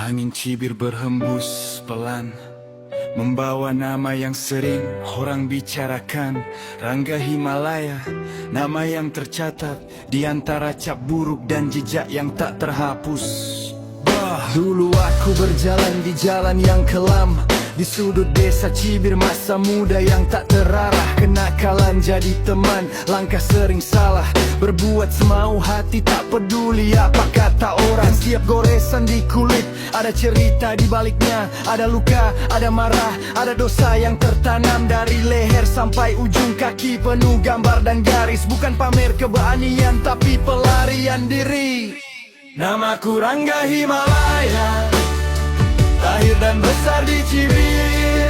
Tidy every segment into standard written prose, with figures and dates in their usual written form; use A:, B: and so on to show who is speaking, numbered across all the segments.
A: Angin cibir berhembus pelan, membawa nama yang sering orang bicarakan. Rangga Himalaya, nama yang tercatat di antara cap buruk dan jejak yang tak terhapus. Dulu aku berjalan di jalan yang kelam, di sudut desa cibir masa muda yang tak terarah. Kenakalan jadi teman, langkah sering salah, berbuat semau hati tak peduli apa kata orang. Setiap goresan di kulit ada cerita di baliknya, ada luka, ada marah, ada dosa yang tertanam. Dari leher sampai ujung kaki penuh gambar dan garis, bukan pamer keberanian tapi pelarian diri. Namaku Rangga Himalaya, lahir dan besar di Cibir.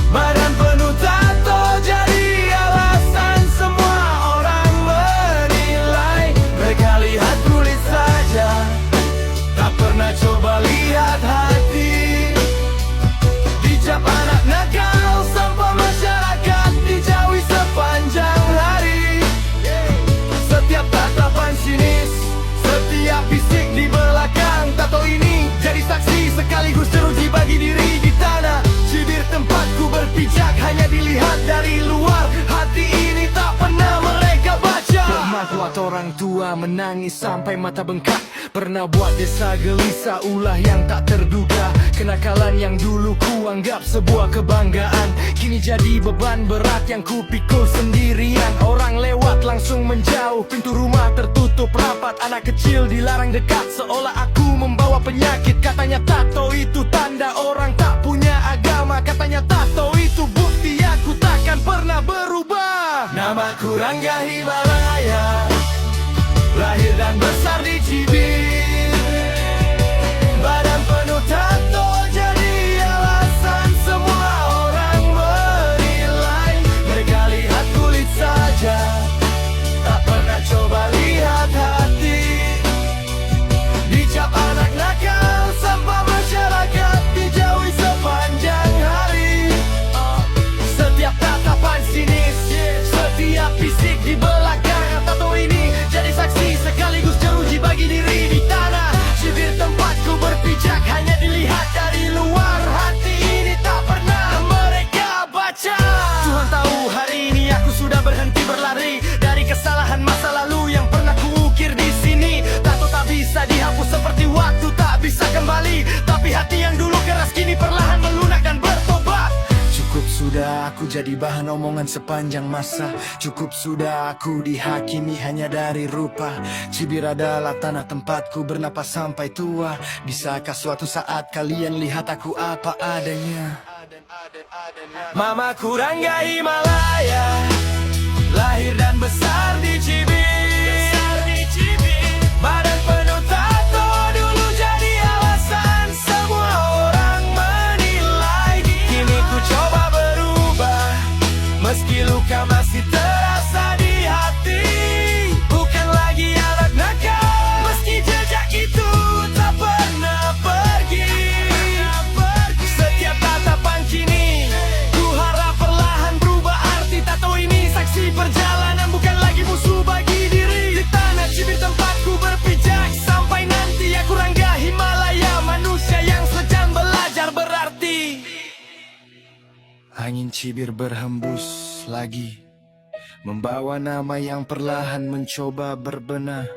A: Badan penuh tato jadi alasan semua orang menilai. Mereka lihat kulit saja, tak pernah coba lihat hati. Dicap anak nakal, sampah masyarakat, dijauhi sepanjang hari. Setiap tatapan sinis, setiap bisik di belakang tato ini jadi saksi sekaligus teruji bagi diri. Di tanah Cibir tempatku berpijak, hanya dilihat dari luar, hati ini tak pernah mereka baca. Pernah buat orang tua menangis sampai mata bengkak, pernah buat desa gelisah ulah yang tak terduga. Kenakalan yang dulu kuanggap sebuah kebanggaan, kini jadi beban berat yang kupikul sendirian. Orang lewat langsung menjauh, pintu rumah tertutup rapat, anak kecil dilarang dekat seolah aku membawa penyakit. Katanya tato itu tanda orang tak punya agama, katanya tato itu bukti aku takkan pernah berubah. Namaku Rangga Himalaya, lahir dan besar di Cibir. Badan penuh tato jadi alasan semua orang menilai. Mereka lihat kulit saja, tak pernah coba lihat hati. Dicap anak nakal, sampah masyarakat, dijauhi sepanjang hari. Setiap tatapan sinis, setiap bisik di belakang tato ini jadi saksi sekaligus jeruji bagi diri. Di tanah Cibir tempatku berpijak, hanya dilihat dari luar, hati ini tak pernah mereka baca. Tuhan tahu hari ini aku sudah berhenti berlari dari kesalahan masa lalu yang pernah kuukir di sini. Tato tak bisa dihapus seperti waktu tak bisa kembali, tapi hati yang dulu keras kini perlahan melunak dan bertobat. Cukup sudah aku jadi bahan omongan sepanjang masa, cukup sudah aku dihakimi hanya dari rupa. Cibir adalah tanah tempatku bernapas sampai tua. Bisakah suatu saat kalian lihat aku apa adanya? Mamaku Rangga Himalaya, lahir dan besar di Cibir. Badan penuh tato dulu jadi alasan semua orang menilai. Kini ku coba berubah, meski luka masih terasa di hati. Bukan lagi anak nakal, meski jejak itu tak pernah pergi. Setiap tatapan kini ku harap perlahan berubah arti. Tato ini saksi perjalanan, bukan lagi musuh bagi diri. Di tanah Cibir tempatku berpijak, sampai nanti aku Rangga Himalaya, manusia yang sedang belajar berarti. Angin Cibir berhembus lagi, membawa nama yang perlahan mencoba berbenah.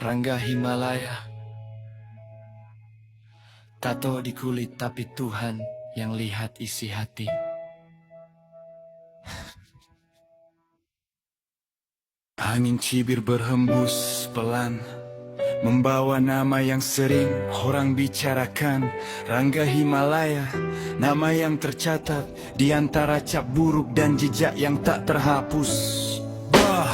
A: Rangga Himalaya, tato di kulit tapi Tuhan yang lihat isi hati. Angin Cibir berhembus pelan, membawa nama yang sering orang bicarakan. Rangga Himalaya, nama yang tercatat di antara cap buruk dan jejak yang tak terhapus.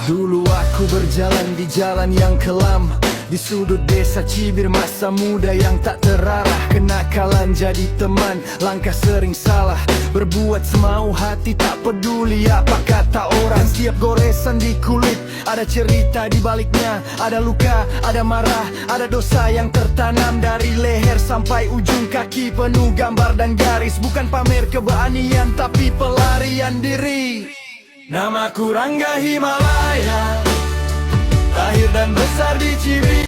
A: Dulu aku berjalan di jalan yang kelam, di sudut desa Cibir masa muda yang tak terarah. Kenakalan jadi teman, langkah sering salah, berbuat semau hati tak peduli apa kata orang. Setiap goresan di kulit ada cerita di baliknya, ada luka, ada marah, ada dosa yang tertanam. Dari leher sampai ujung kaki penuh gambar dan garis, bukan pamer keberanian tapi pelarian diri. Namaku Rangga Himalaya, lahir dan besar di Cibir.